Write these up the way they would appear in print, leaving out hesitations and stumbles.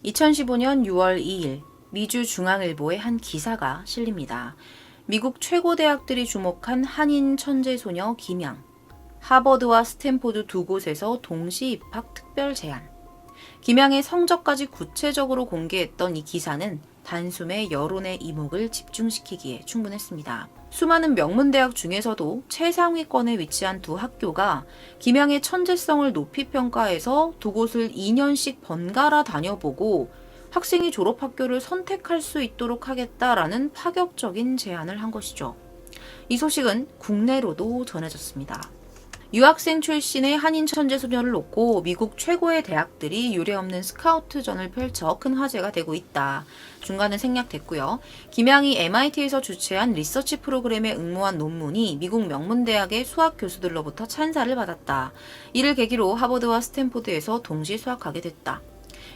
2015년 6월 2일 미주 중앙일보의 한 기사가 실립니다. 미국 최고 대학들이 주목한 한인 천재소녀 김양. 하버드와 스탠포드 두 곳에서 동시 입학 특별 제안. 김양의 성적까지 구체적으로 공개했던 이 기사는 단숨에 여론의 이목을 집중시키기에 충분했습니다. 수많은 명문대학 중에서도 최상위권에 위치한 두 학교가 김양의 천재성을 높이 평가해서 두 곳을 2년씩 번갈아 다녀보고 학생이 졸업학교를 선택할 수 있도록 하겠다라는 파격적인 제안을 한 것이죠. 이 소식은 국내로도 전해졌습니다. 유학생 출신의 한인 천재소녀를 놓고 미국 최고의 대학들이 유례없는 스카우트전을 펼쳐 큰 화제가 되고 있다. 중간은 생략됐고요. 김양이 MIT에서 주최한 리서치 프로그램에 응모한 논문이 미국 명문대학의 수학 교수들로부터 찬사를 받았다. 이를 계기로 하버드와 스탠포드에서 동시 수학하게 됐다.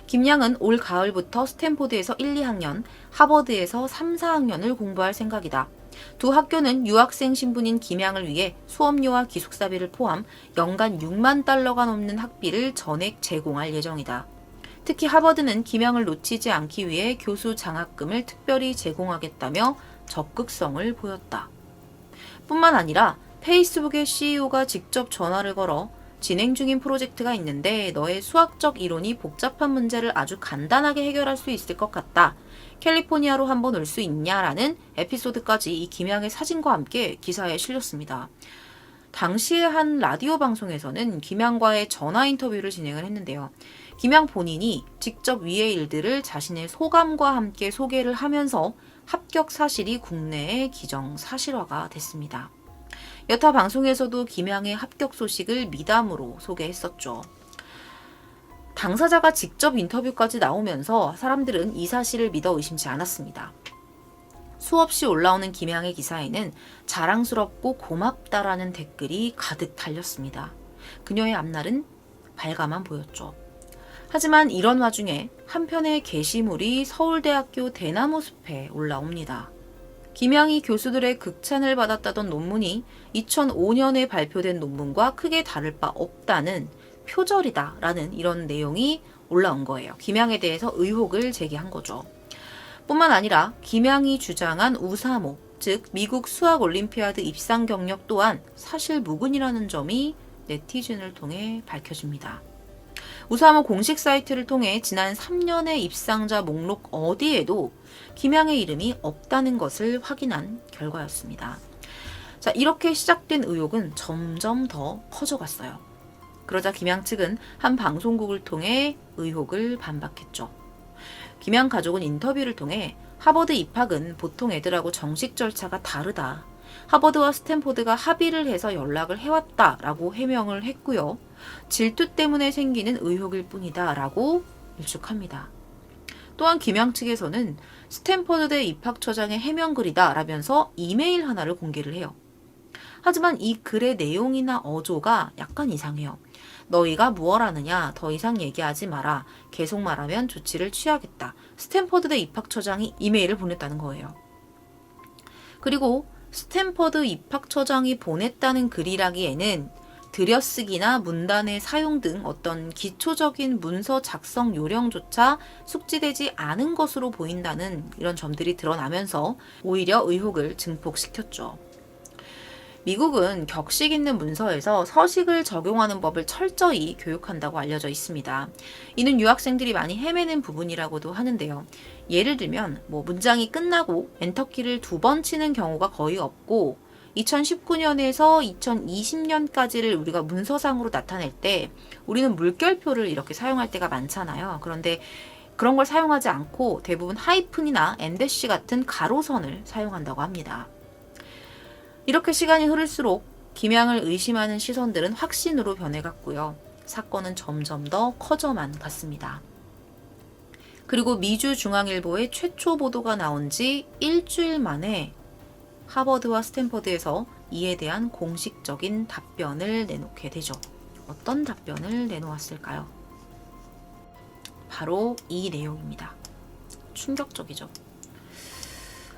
김양은 올 가을부터 스탠포드에서 1, 2학년, 하버드에서 3, 4학년을 공부할 생각이다. 두 학교는 유학생 신분인 김양을 위해 수업료와 기숙사비를 포함 연간 6만 달러가 넘는 학비를 전액 제공할 예정이다. 특히 하버드는 김양을 놓치지 않기 위해 교수 장학금을 특별히 제공하겠다며 적극성을 보였다. 뿐만 아니라 페이스북의 CEO가 직접 전화를 걸어 진행 중인 프로젝트가 있는데 너의 수학적 이론이 복잡한 문제를 아주 간단하게 해결할 수 있을 것 같다. 캘리포니아로 한번 올 수 있냐라는 에피소드까지 이 김양의 사진과 함께 기사에 실렸습니다. 당시에 한 라디오 방송에서는 김양과의 전화 인터뷰를 진행을 했는데요. 김양 본인이 직접 위의 일들을 자신의 소감과 함께 소개를 하면서 합격 사실이 국내에 기정사실화가 됐습니다. 여타 방송에서도 김양의 합격 소식을 미담으로 소개했었죠. 당사자가 직접 인터뷰까지 나오면서 사람들은 이 사실을 믿어 의심치 않았습니다. 수없이 올라오는 김양의 기사에는 자랑스럽고 고맙다라는 댓글이 가득 달렸습니다. 그녀의 앞날은 발가만 보였죠. 하지만 이런 와중에 한편의 게시물이 서울대학교 대나무숲에 올라옵니다. 김양이 교수들의 극찬을 받았다던 논문이 2005년에 발표된 논문과 크게 다를 바 없다는 표절이다라는 이런 내용이 올라온 거예요. 김양에 대해서 의혹을 제기한 거죠. 뿐만 아니라 김양이 주장한 우사모, 즉 미국 수학올림피아드 입상 경력 또한 사실 무근이라는 점이 네티즌을 통해 밝혀집니다. 우사모 공식 사이트를 통해 지난 3년의 입상자 목록 어디에도 김양의 이름이 없다는 것을 확인한 결과였습니다. 자, 이렇게 시작된 의혹은 점점 더 커져갔어요. 그러자 김양 측은 한 방송국을 통해 의혹을 반박했죠. 김양 가족은 인터뷰를 통해 하버드 입학은 보통 애들하고 정식 절차가 다르다. 하버드와 스탠포드가 합의를 해서 연락을 해왔다라고 해명을 했고요. 질투 때문에 생기는 의혹일 뿐이다 라고 일축합니다. 또한 김양 측에서는 스탠포드대 입학처장의 해명글이다 라면서 이메일 하나를 공개를 해요. 하지만 이 글의 내용이나 어조가 약간 이상해요. 너희가 무엇 하느냐, 더 이상 얘기하지 마라, 계속 말하면 조치를 취하겠다. 스탠포드대 입학처장이 이메일을 보냈다는 거예요. 그리고 스탠퍼드 입학처장이 보냈다는 글이라기에는 들여쓰기나 문단의 사용 등 어떤 기초적인 문서 작성 요령조차 숙지되지 않은 것으로 보인다는 이런 점들이 드러나면서 오히려 의혹을 증폭시켰죠. 미국은 격식 있는 문서에서 서식을 적용하는 법을 철저히 교육한다고 알려져 있습니다. 이는 유학생들이 많이 헤매는 부분이라고도 하는데요. 예를 들면 문장이 끝나고 엔터키를 2번 치는 경우가 거의 없고 2019년에서 2020년까지를 우리가 문서상으로 나타낼 때 우리는 물결표를 이렇게 사용할 때가 많잖아요. 그런데 그런 걸 사용하지 않고 대부분 하이픈이나 엔대시 같은 가로선을 사용한다고 합니다. 이렇게 시간이 흐를수록 김양을 의심하는 시선들은 확신으로 변해갔고요. 사건은 점점 더 커져만 갔습니다. 그리고 미주 중앙일보의 최초 보도가 나온 지 일주일 만에 하버드와 스탠퍼드에서 이에 대한 공식적인 답변을 내놓게 되죠. 어떤 답변을 내놓았을까요? 바로 이 내용입니다. 충격적이죠.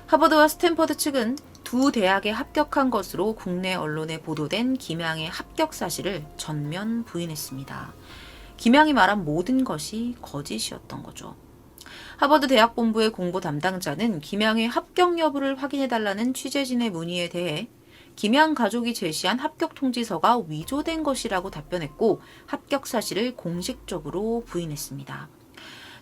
하버드와 스탠퍼드 측은 두 대학에 합격한 것으로 국내 언론에 보도된 김양의 합격 사실을 전면 부인했습니다. 김양이 말한 모든 것이 거짓이었던 거죠. 하버드 대학본부의 공보 담당자는 김양의 합격 여부를 확인해달라는 취재진의 문의에 대해 김양 가족이 제시한 합격 통지서가 위조된 것이라고 답변했고 합격 사실을 공식적으로 부인했습니다.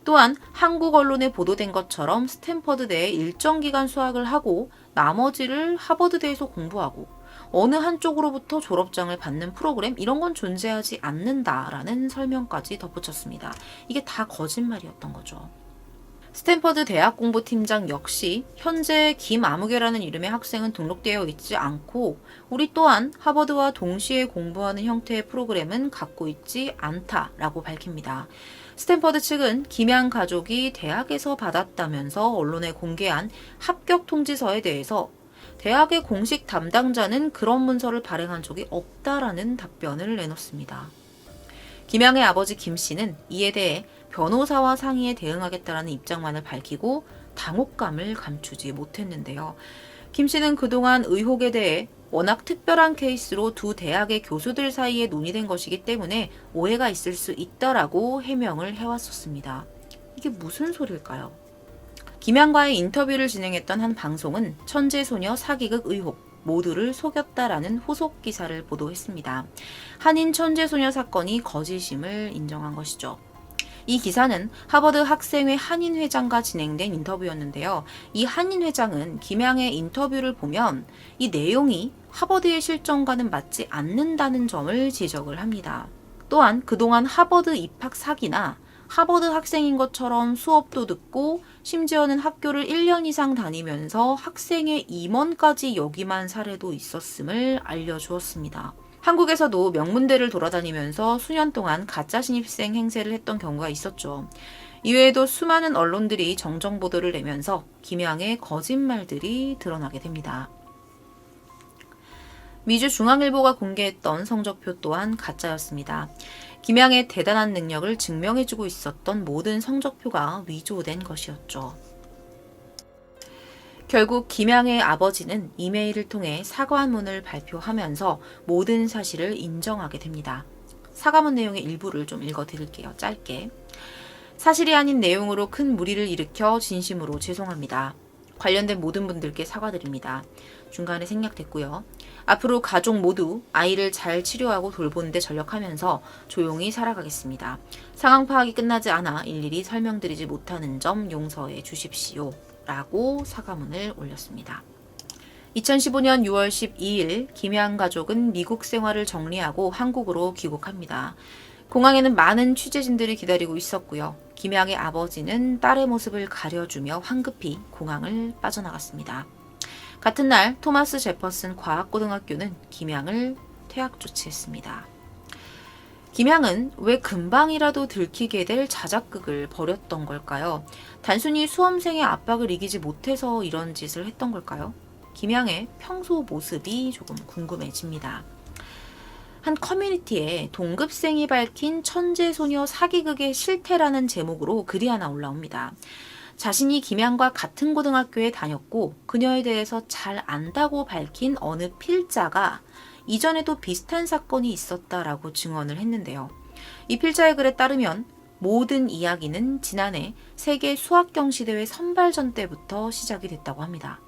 또한 한국 언론에 보도된 것처럼 스탠퍼드대에 일정 기간 수학을 하고 나머지를 하버드대에서 공부하고 어느 한쪽으로부터 졸업장을 받는 프로그램 이런 건 존재하지 않는다라는 설명까지 덧붙였습니다. 이게 다 거짓말이었던 거죠. 스탠퍼드 대학 공보팀장 역시 현재 김아무개라는 이름의 학생은 등록되어 있지 않고 우리 또한 하버드와 동시에 공부하는 형태의 프로그램은 갖고 있지 않다라고 밝힙니다. 스탠퍼드 측은 김양 가족이 대학에서 받았다면서 언론에 공개한 합격 통지서에 대해서 대학의 공식 담당자는 그런 문서를 발행한 적이 없다라는 답변을 내놓습니다. 김양의 아버지 김 씨는 이에 대해 변호사와 상의에 대응하겠다라는 입장만을 밝히고 당혹감을 감추지 못했는데요. 김 씨는 그동안 의혹에 대해 워낙 특별한 케이스로 두 대학의 교수들 사이에 논의된 것이기 때문에 오해가 있을 수 있다라고 해명을 해왔었습니다. 이게 무슨 소릴까요? 김양과의 인터뷰를 진행했던 한 방송은 천재소녀 사기극 의혹 모두를 속였다라는 후속 기사를 보도했습니다. 한인 천재소녀 사건이 거짓임을 인정한 것이죠. 이 기사는 하버드 학생회 한인회장과 진행된 인터뷰였는데요. 이 한인회장은 김양의 인터뷰를 보면 이 내용이 하버드의 실정과는 맞지 않는다는 점을 지적을 합니다. 또한 그동안 하버드 입학 사기나 하버드 학생인 것처럼 수업도 듣고 심지어는 학교를 1년 이상 다니면서 학생의 임원까지 역임한 사례도 있었음을 알려주었습니다. 한국에서도 명문대를 돌아다니면서 수년 동안 가짜 신입생 행세를 했던 경우가 있었죠. 이외에도 수많은 언론들이 정정 보도를 내면서 김양의 거짓말들이 드러나게 됩니다. 미주 중앙일보가 공개했던 성적표 또한 가짜였습니다. 김양의 대단한 능력을 증명해주고 있었던 모든 성적표가 위조된 것이었죠. 결국 김양의 아버지는 이메일을 통해 사과문을 발표하면서 모든 사실을 인정하게 됩니다. 사과문 내용의 일부를 좀 읽어드릴게요. 짧게. 사실이 아닌 내용으로 큰 무리를 일으켜 진심으로 죄송합니다. 관련된 모든 분들께 사과드립니다. 중간에 생략됐고요. 앞으로 가족 모두 아이를 잘 치료하고 돌보는 데 전력하면서 조용히 살아가겠습니다. 상황 파악이 끝나지 않아 일일이 설명드리지 못하는 점 용서해 주십시오. 라고 사과문을 올렸습니다. 2015년 6월 12일 김양 가족은 미국 생활을 정리하고 한국으로 귀국합니다. 공항에는 많은 취재진들이 기다리고 있었고요. 김양의 아버지는 딸의 모습을 가려주며 황급히 공항을 빠져나갔습니다. 같은 날 토마스 제퍼슨 과학고등학교는 김양을 퇴학 조치했습니다. 김양은 왜 금방이라도 들키게 될 자작극을 벌였던 걸까요? 단순히 수험생의 압박을 이기지 못해서 이런 짓을 했던 걸까요? 김양의 평소 모습이 조금 궁금해집니다. 한 커뮤니티에 동급생이 밝힌 천재소녀 사기극의 실태라는 제목으로 글이 하나 올라옵니다. 자신이 김양과 같은 고등학교에 다녔고 그녀에 대해서 잘 안다고 밝힌 어느 필자가 이전에도 비슷한 사건이 있었다라고 증언을 했는데요. 이 필자의 글에 따르면 모든 이야기는 지난해 세계 수학경시대회 선발전 때부터 시작이 됐다고 합니다.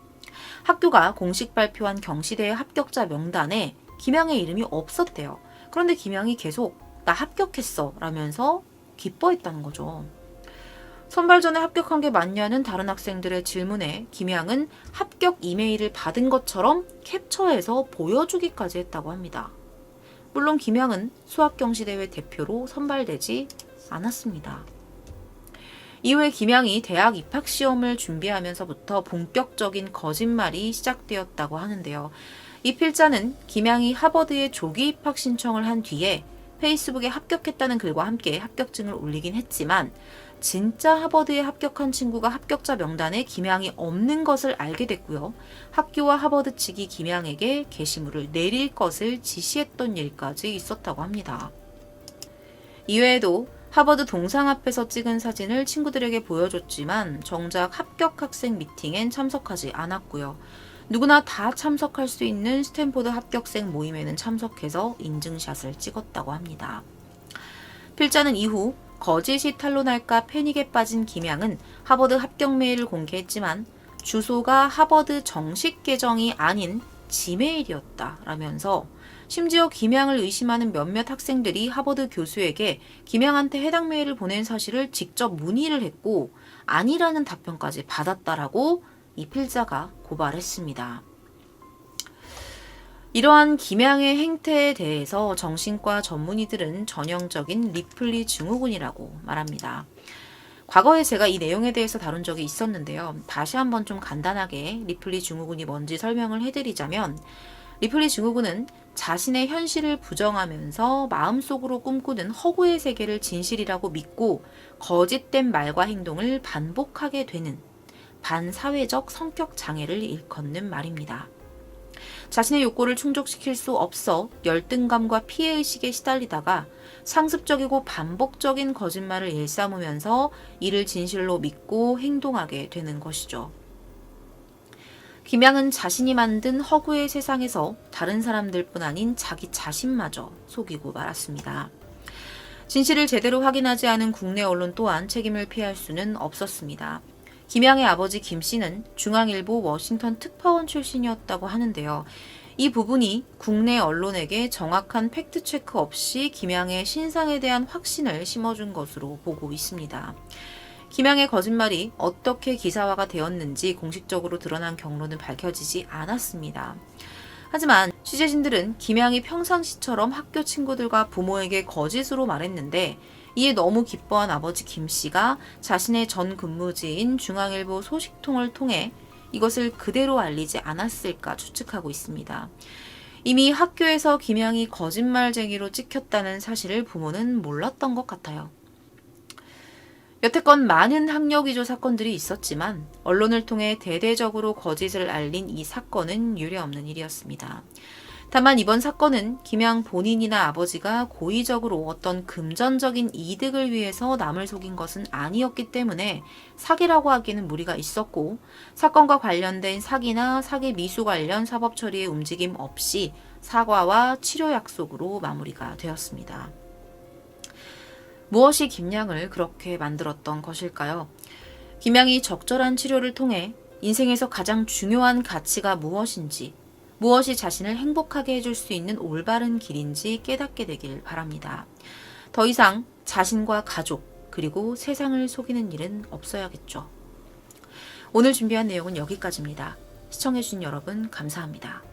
학교가 공식 발표한 경시대회 합격자 명단에 김양의 이름이 없었대요. 그런데 김양이 계속 나 합격했어 라면서 기뻐했다는 거죠. 선발전에 합격한 게 맞냐는 다른 학생들의 질문에 김양은 합격 이메일을 받은 것처럼 캡처해서 보여주기까지 했다고 합니다. 물론 김양은 수학경시대회 대표로 선발되지 않았습니다. 이후에 김양이 대학 입학시험을 준비하면서부터 본격적인 거짓말이 시작되었다고 하는데요. 이 필자는 김양이 하버드에 조기 입학 신청을 한 뒤에 페이스북에 합격했다는 글과 함께 합격증을 올리긴 했지만 진짜 하버드에 합격한 친구가 합격자 명단에 김양이 없는 것을 알게 됐고요. 학교와 하버드 측이 김양에게 게시물을 내릴 것을 지시했던 일까지 있었다고 합니다. 이외에도 하버드 동상 앞에서 찍은 사진을 친구들에게 보여줬지만 정작 합격 학생 미팅엔 참석하지 않았고요. 누구나 다 참석할 수 있는 스탠포드 합격생 모임에는 참석해서 인증샷을 찍었다고 합니다. 필자는 이후 거짓이 탄로날까 패닉에 빠진 김양은 하버드 합격 메일을 공개했지만 주소가 하버드 정식 계정이 아닌 지메일이었다라면서 심지어 김양을 의심하는 몇몇 학생들이 하버드 교수에게 김양한테 해당 메일을 보낸 사실을 직접 문의를 했고 아니라는 답변까지 받았다라고 이 필자가 고발했습니다. 이러한 김양의 행태에 대해서 정신과 전문의들은 전형적인 리플리 증후군이라고 말합니다. 과거에 제가 이 내용에 대해서 다룬 적이 있었는데요. 다시 한번 좀 간단하게 리플리 증후군이 뭔지 설명을 해드리자면 리플리 증후군은 자신의 현실을 부정하면서 마음속으로 꿈꾸는 허구의 세계를 진실이라고 믿고 거짓된 말과 행동을 반복하게 되는 반사회적 성격 장애를 일컫는 말입니다. 자신의 욕구를 충족시킬 수 없어 열등감과 피해의식에 시달리다가 상습적이고 반복적인 거짓말을 일삼으면서 이를 진실로 믿고 행동하게 되는 것이죠. 김양은 자신이 만든 허구의 세상에서 다른 사람들뿐 아닌 자기 자신마저 속이고 말았습니다. 진실을 제대로 확인하지 않은 국내 언론 또한 책임을 피할 수는 없었습니다. 김양의 아버지 김 씨는 중앙일보 워싱턴 특파원 출신이었다고 하는데요. 이 부분이 국내 언론에게 정확한 팩트체크 없이 김양의 신상에 대한 확신을 심어준 것으로 보고 있습니다. 김양의 거짓말이 어떻게 기사화가 되었는지 공식적으로 드러난 경로는 밝혀지지 않았습니다. 하지만 취재진들은 김양이 평상시처럼 학교 친구들과 부모에게 거짓으로 말했는데 이에 너무 기뻐한 아버지 김 씨가 자신의 전 근무지인 중앙일보 소식통을 통해 이것을 그대로 알리지 않았을까 추측하고 있습니다. 이미 학교에서 김양이 거짓말쟁이로 찍혔다는 사실을 부모는 몰랐던 것 같아요. 여태껏 많은 학력 위조 사건들이 있었지만 언론을 통해 대대적으로 거짓을 알린 이 사건은 유례없는 일이었습니다. 다만 이번 사건은 김양 본인이나 아버지가 고의적으로 어떤 금전적인 이득을 위해서 남을 속인 것은 아니었기 때문에 사기라고 하기에는 무리가 있었고 사건과 관련된 사기나 사기 미수 관련 사법 처리의 움직임 없이 사과와 치료 약속으로 마무리가 되었습니다. 무엇이 김양을 그렇게 만들었던 것일까요? 김양이 적절한 치료를 통해 인생에서 가장 중요한 가치가 무엇인지, 무엇이 자신을 행복하게 해줄 수 있는 올바른 길인지 깨닫게 되길 바랍니다. 더 이상 자신과 가족, 그리고 세상을 속이는 일은 없어야겠죠. 오늘 준비한 내용은 여기까지입니다. 시청해주신 여러분 감사합니다.